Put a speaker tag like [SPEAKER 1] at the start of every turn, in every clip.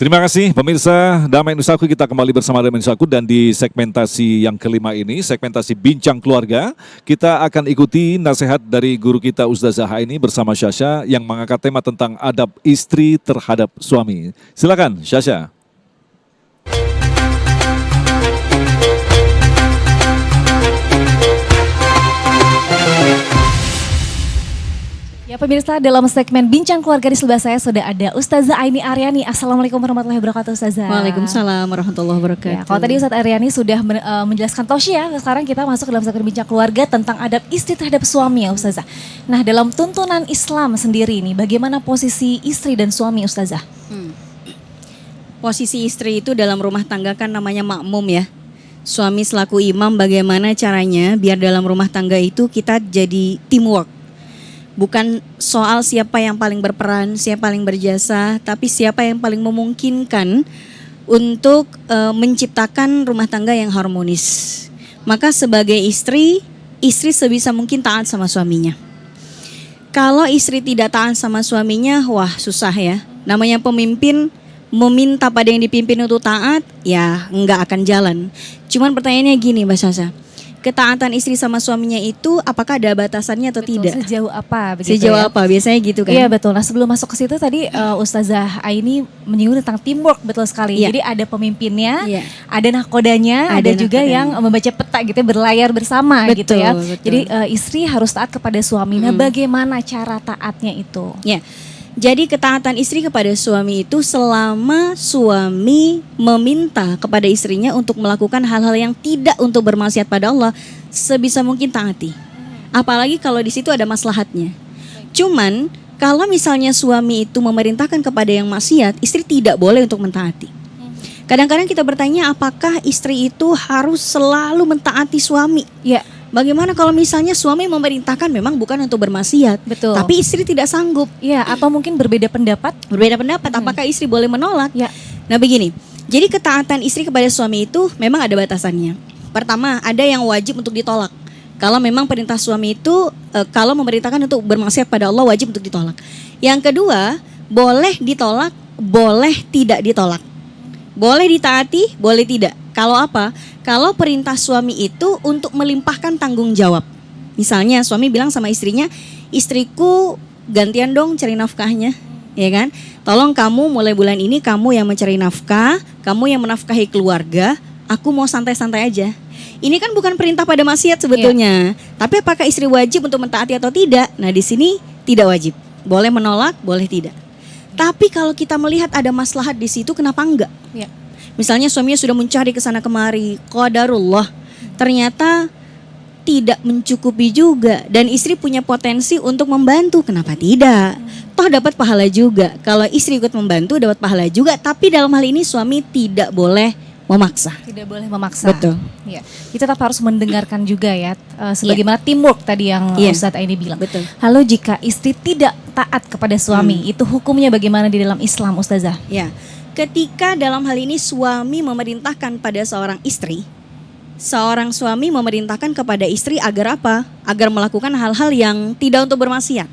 [SPEAKER 1] Terima kasih pemirsa Damai Nusaku, kita kembali bersama Damai Nusaku dan di segmentasi yang kelima ini, segmentasi Bincang Keluarga, kita akan ikuti nasihat dari guru kita Ustazah Aini bersama Syasha yang mengangkat tema tentang adab istri terhadap suami. Silakan Syasha.
[SPEAKER 2] Ya pemirsa, dalam segmen Bincang Keluarga di sebelah saya sudah ada Ustazah Aini Aryani. Assalamualaikum warahmatullahi wabarakatuh Ustazah.
[SPEAKER 3] Waalaikumsalam warahmatullahi wabarakatuh.
[SPEAKER 2] Ya, kalau tadi Ustazah Aryani sudah menjelaskan tausiah, sekarang kita masuk ke dalam segmen Bincang Keluarga tentang adab istri terhadap suami ya Ustazah. Nah dalam tuntunan Islam sendiri ini, bagaimana posisi istri dan suami Ustazah?
[SPEAKER 3] Posisi istri itu dalam rumah tangga kan namanya makmum ya. Suami selaku imam, bagaimana caranya biar dalam rumah tangga itu kita jadi teamwork. Bukan soal siapa yang paling berperan, siapa paling berjasa, tapi siapa yang paling memungkinkan untuk menciptakan rumah tangga yang harmonis. Maka sebagai istri sebisa mungkin taat sama suaminya. Kalau istri tidak taat sama suaminya, wah susah ya. Namanya pemimpin, meminta pada yang dipimpin untuk taat, ya nggak akan jalan. Cuman pertanyaannya gini Mbak Sasa. Ketaatan istri sama suaminya itu apakah ada batasannya atau
[SPEAKER 2] Betul,
[SPEAKER 3] tidak?
[SPEAKER 2] Sejauh apa?
[SPEAKER 3] Sejauh apa? Biasanya gitu kan?
[SPEAKER 2] Iya betul. Nah sebelum masuk ke situ tadi Ustazah Aini menyinggung tentang teamwork betul sekali.
[SPEAKER 3] Iya.
[SPEAKER 2] Jadi ada pemimpinnya,
[SPEAKER 3] Iya.
[SPEAKER 2] ada nahkodanya, ada juga
[SPEAKER 3] nahkodanya.
[SPEAKER 2] yang membaca peta gitu berlayar bersama gitu ya.
[SPEAKER 3] Betul.
[SPEAKER 2] Jadi istri harus taat kepada suaminya. Bagaimana cara taatnya itu?
[SPEAKER 3] Ya. Jadi ketaatan istri kepada suami itu selama suami meminta kepada istrinya untuk melakukan hal-hal yang tidak untuk bermaksiat pada Allah, sebisa mungkin taati. Apalagi kalau di situ ada maslahatnya. Cuman kalau misalnya suami itu memerintahkan kepada yang maksiat, istri tidak boleh untuk mentaati. Kadang-kadang kita bertanya apakah istri itu harus selalu mentaati suami?
[SPEAKER 2] Ya.
[SPEAKER 3] Bagaimana kalau misalnya suami memerintahkan memang bukan untuk bermaksiat,
[SPEAKER 2] Betul.
[SPEAKER 3] tapi istri tidak sanggup?
[SPEAKER 2] Ya, atau mungkin berbeda pendapat?
[SPEAKER 3] Berbeda pendapat, apakah istri boleh menolak?
[SPEAKER 2] Ya.
[SPEAKER 3] Nah begini, jadi ketaatan istri kepada suami itu memang ada batasannya. Pertama, ada yang wajib untuk ditolak. Kalau memang perintah suami itu, kalau memerintahkan untuk bermaksiat pada Allah, wajib untuk ditolak. Yang kedua, boleh ditolak, boleh tidak ditolak. Boleh ditaati, boleh tidak. Kalau apa? Kalau perintah suami itu untuk melimpahkan tanggung jawab. Misalnya suami bilang sama istrinya, istriku gantian dong cari nafkahnya, ya kan? Tolong kamu mulai bulan ini kamu yang mencari nafkah, kamu yang menafkahi keluarga, aku mau santai-santai aja. Ini kan bukan perintah pada maksiat sebetulnya. Tapi apakah istri wajib untuk mentaati atau tidak? Nah di sini tidak wajib. Boleh menolak, boleh tidak. Tapi kalau kita melihat ada maslahat di situ, kenapa enggak?
[SPEAKER 2] Ya.
[SPEAKER 3] Misalnya suaminya sudah mencari ke sana kemari, qadarullah, ternyata tidak mencukupi juga dan istri punya potensi untuk membantu, kenapa tidak? Toh dapat pahala juga. Kalau istri ikut membantu dapat pahala juga, tapi dalam hal ini suami tidak boleh memaksa.
[SPEAKER 2] Tidak boleh memaksa.
[SPEAKER 3] Betul.
[SPEAKER 2] Ya. Kita tetap harus mendengarkan juga ya, sebagaimana teamwork tadi yang Ustadz Aini bilang.
[SPEAKER 3] Betul.
[SPEAKER 2] Lalu jika istri tidak taat kepada suami, itu hukumnya bagaimana di dalam Islam Ustazah?
[SPEAKER 3] Ya. Ketika dalam hal ini suami memerintahkan pada seorang istri, seorang suami memerintahkan kepada istri agar apa? Agar melakukan hal-hal yang tidak untuk bermaksiat.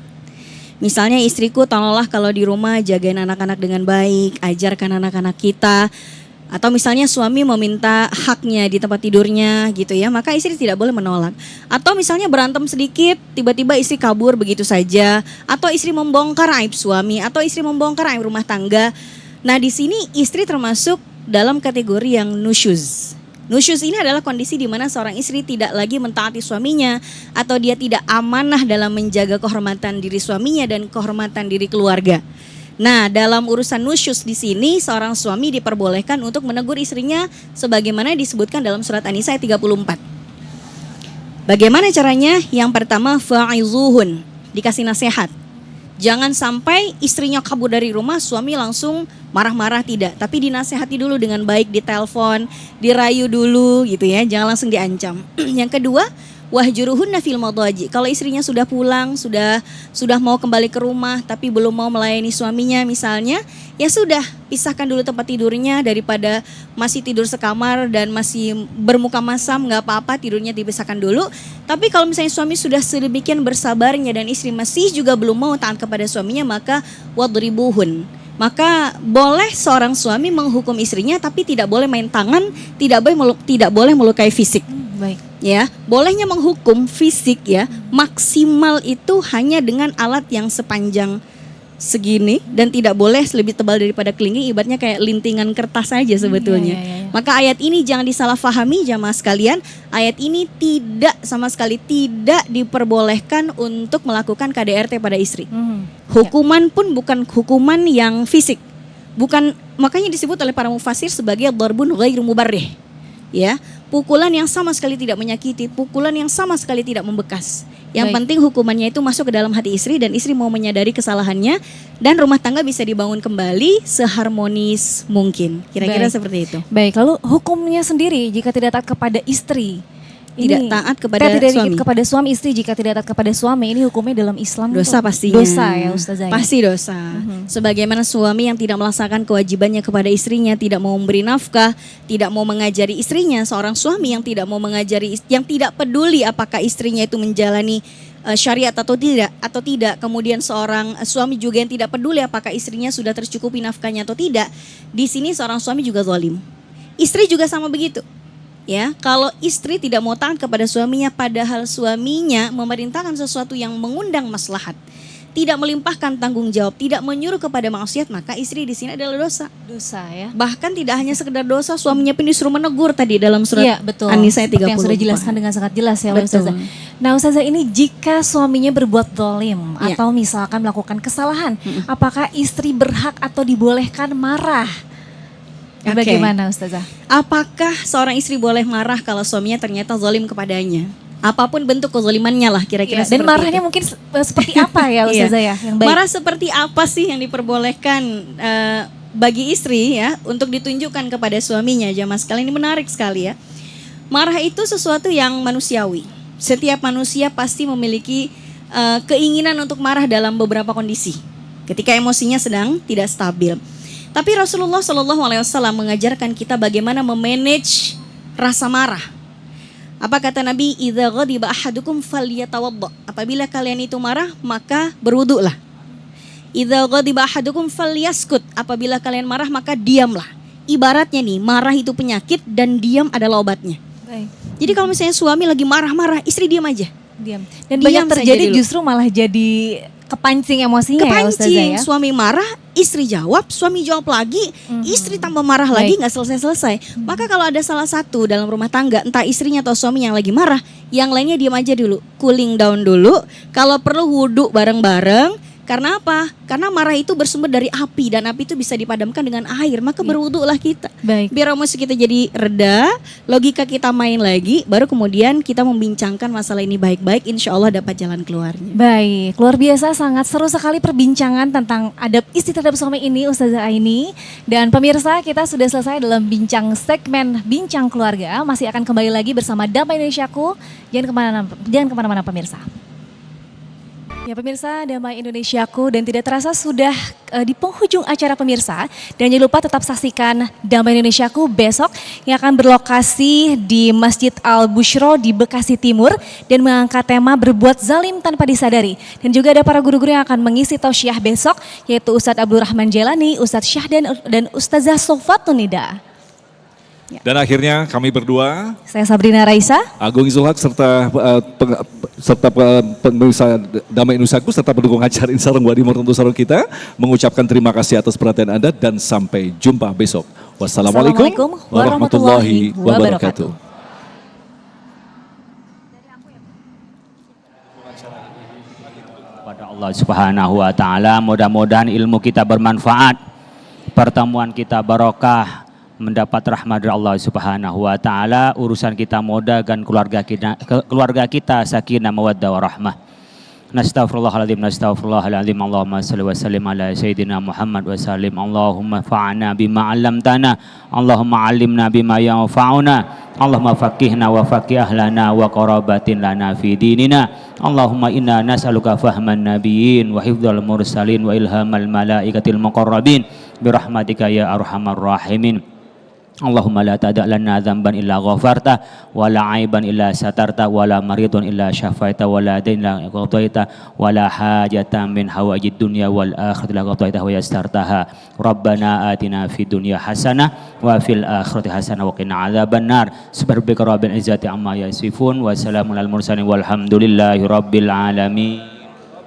[SPEAKER 3] Misalnya istriku tolonglah kalau di rumah jagain anak-anak dengan baik, ajarkan anak-anak kita. Atau misalnya suami meminta haknya di tempat tidurnya gitu ya, maka istri tidak boleh menolak. Atau misalnya berantem sedikit, tiba-tiba istri kabur begitu saja. Atau istri membongkar aib suami, atau istri membongkar aib rumah tangga. Nah di sini istri termasuk dalam kategori yang nusyuz. Nusyuz ini adalah kondisi di mana seorang istri tidak lagi mentaati suaminya, atau dia tidak amanah dalam menjaga kehormatan diri suaminya dan kehormatan diri keluarga. Nah, dalam urusan nusyuz di sini seorang suami diperbolehkan untuk menegur istrinya sebagaimana disebutkan dalam surat An-Nisa ayat 34. Bagaimana caranya? Yang pertama, fa'izuhun, dikasih nasihat. Jangan sampai istrinya kabur dari rumah, suami langsung marah-marah, tidak. Tapi dinasehati dulu dengan baik, ditelepon, dirayu dulu gitu ya, jangan langsung diancam. Yang kedua, wahjuruhunna fil madhaji. Kalau istrinya sudah pulang, sudah mau kembali ke rumah tapi belum mau melayani suaminya misalnya, ya sudah, pisahkan dulu tempat tidurnya daripada masih tidur sekamar dan masih bermuka masam, enggak apa-apa tidurnya dipisahkan dulu. Tapi kalau misalnya suami sudah sedemikian bersabarnya dan istri masih juga belum mau taat kepada suaminya, maka wadribuhun. Maka boleh seorang suami menghukum istrinya tapi tidak boleh main tangan, tidak boleh melukai fisik.
[SPEAKER 2] Baik.
[SPEAKER 3] Ya, bolehnya menghukum fisik ya, maksimal itu hanya dengan alat yang sepanjang segini dan tidak boleh lebih tebal daripada kelingking, ibaratnya kayak lintingan kertas saja sebetulnya.
[SPEAKER 2] Iya.
[SPEAKER 3] Maka ayat ini jangan disalahfahami jamaah sekalian. Ayat ini sama sekali tidak diperbolehkan untuk melakukan KDRT pada istri. Hukuman pun bukan hukuman yang fisik. Bukan, makanya disebut oleh para mufassir sebagai darbun ghairu mubarrih. Ya, pukulan yang sama sekali tidak menyakiti, pukulan yang sama sekali tidak membekas. Yang penting hukumannya itu masuk ke dalam hati istri dan istri mau menyadari kesalahannya dan rumah tangga bisa dibangun kembali seharmonis mungkin. Kira-kira seperti itu.
[SPEAKER 2] Baik, lalu hukumnya sendiri jika tidak taat kepada istri.
[SPEAKER 3] Tidak taat kepada suami.
[SPEAKER 2] Kepada suami, istri jika tidak taat kepada suami, ini hukumnya dalam Islam
[SPEAKER 3] dosa pastinya.
[SPEAKER 2] Dosa ya Ustazah.
[SPEAKER 3] Pasti dosa. Sebagaimana suami yang tidak melaksanakan kewajibannya kepada istrinya, tidak mau memberi nafkah, tidak mau mengajari istrinya, seorang suami yang tidak mau mengajari, yang tidak peduli apakah istrinya itu menjalani syariat atau tidak, kemudian seorang suami juga yang tidak peduli apakah istrinya sudah tercukupi nafkahnya atau tidak. Di sini seorang suami juga zalim. Istri juga sama begitu. Ya, kalau istri tidak mau taat kepada suaminya padahal suaminya memerintahkan sesuatu yang mengundang maslahat, tidak melimpahkan tanggung jawab, tidak menyuruh kepada maksiat, maka istri di sini adalah dosa.
[SPEAKER 2] Dosa ya.
[SPEAKER 3] Bahkan tidak hanya sekedar dosa, suaminya pun disuruh menegur tadi dalam surat An-Nisa 30.
[SPEAKER 2] Yang sudah dijelaskan dengan sangat jelas ya Ustazah. Nah Ustazah, ini jika suaminya berbuat zalim atau misalkan melakukan kesalahan, apakah istri berhak atau dibolehkan marah? Bagaimana Ustazah?
[SPEAKER 3] Apakah seorang istri boleh marah kalau suaminya ternyata zalim kepadanya? Apapun bentuk kezalimannya lah kira-kira seperti itu.
[SPEAKER 2] Dan marahnya mungkin seperti apa ya Ustazah ya? Yang baik.
[SPEAKER 3] Marah seperti apa sih yang diperbolehkan bagi istri ya untuk ditunjukkan kepada suaminya? Jamaah sekalian, ini menarik sekali ya. Marah itu sesuatu yang manusiawi. Setiap manusia pasti memiliki keinginan untuk marah dalam beberapa kondisi. Ketika emosinya sedang tidak stabil. Tapi Rasulullah SAW mengajarkan kita bagaimana memanage rasa marah. Apa kata Nabi? Idza ghadiba ahadukum falyatawadda. Apabila kalian itu marah, maka berwudulah. Idza ghadiba ahadukum falyaskut. Apabila kalian marah, maka diamlah. Ibaratnya nih, marah itu penyakit dan diam adalah obatnya.
[SPEAKER 2] Baik.
[SPEAKER 3] Jadi kalau misalnya suami lagi marah-marah, istri diam aja.
[SPEAKER 2] Diam. Dan banyak terjadi justru malah jadi kepancing emosinya ya Ustazah ya.
[SPEAKER 3] Suami marah, istri jawab, suami jawab lagi, istri tambah marah lagi, nggak selesai-selesai. Maka kalau ada salah satu dalam rumah tangga, entah istrinya atau suami yang lagi marah, yang lainnya diam aja dulu, cooling down dulu. Kalau perlu wudhu bareng-bareng. Karena apa? Karena marah itu bersumber dari api dan api itu bisa dipadamkan dengan air. Maka berwudhulah kita.
[SPEAKER 2] Baik.
[SPEAKER 3] Biar emosi kita jadi reda, logika kita main lagi, baru kemudian kita membincangkan masalah ini baik-baik. Insya Allah dapat jalan keluarnya.
[SPEAKER 2] Baik, luar biasa, sangat seru sekali perbincangan tentang adab istri terhadap suami ini Ustazah Aini. Dan pemirsa, kita sudah selesai dalam segmen Bincang Keluarga. Masih akan kembali lagi bersama Damai Indonesiaku. Jangan kemana-mana pemirsa. Ya pemirsa, Damai Indonesiaku, dan tidak terasa sudah di penghujung acara pemirsa. Dan jangan lupa tetap saksikan Damai Indonesiaku besok yang akan berlokasi di Masjid Al-Bushro di Bekasi Timur dan mengangkat tema berbuat zalim tanpa disadari. Dan juga ada para guru-guru yang akan mengisi tausiah besok, yaitu Ustadz Abdul Rahman Jelani, Ustadz Syahdan dan Ustazah Sofatun Nida.
[SPEAKER 1] Ya. Dan akhirnya kami berdua,
[SPEAKER 2] saya Sabrina Raisa,
[SPEAKER 1] Agung Izulhaq serta pemirsa Damai Indonesiaku serta pendukung acara Insarung Wadi Mortentu Sarung kita mengucapkan terima kasih atas perhatian Anda dan sampai jumpa besok. Wassalamualaikum warahmatullahi wabarakatuh.
[SPEAKER 4] Kepada Allah Subhanahu wa taala, mudah-mudahan ilmu kita bermanfaat, pertemuan kita barokah, mendapat rahmat dari Allah Subhanahu wa taala, urusan kita mudah dan keluarga kita sakinah mawaddah warahmah. Nastaghfirullahaladzim, nastaghfirullahaladzim. Allahumma salli wa sallim ala sayyidina Muhammad wa sallim. Allahumma fa'na bima 'allamtana, Allahumma 'allimna bima yanfa'una, Allahumma faqihna wa faqih ahlana wa qarabatin lana fi dinina. Allahumma inna nas'aluka fahman nabiyyin wa hifdzal mursalin wa ilhamal malaikatil muqarrabin birahmatika ya arhamar rahimin. Allahumma la tada' lana dzamban illa ghafarta wa la aiban illa satarta wa la maridun illa syafaita wa la dain illa qadaita wa la hajatan min hawajid dunya wal akhirati illa qadaita wa yassartaha. Rabbana atina fid dunya hasanah wa fil akhirati hasanah wa qina adzabannar. Subhanaka rabbil izzati amma yasifun wa salamun alal mursalin walhamdulillahi rabbil alamin.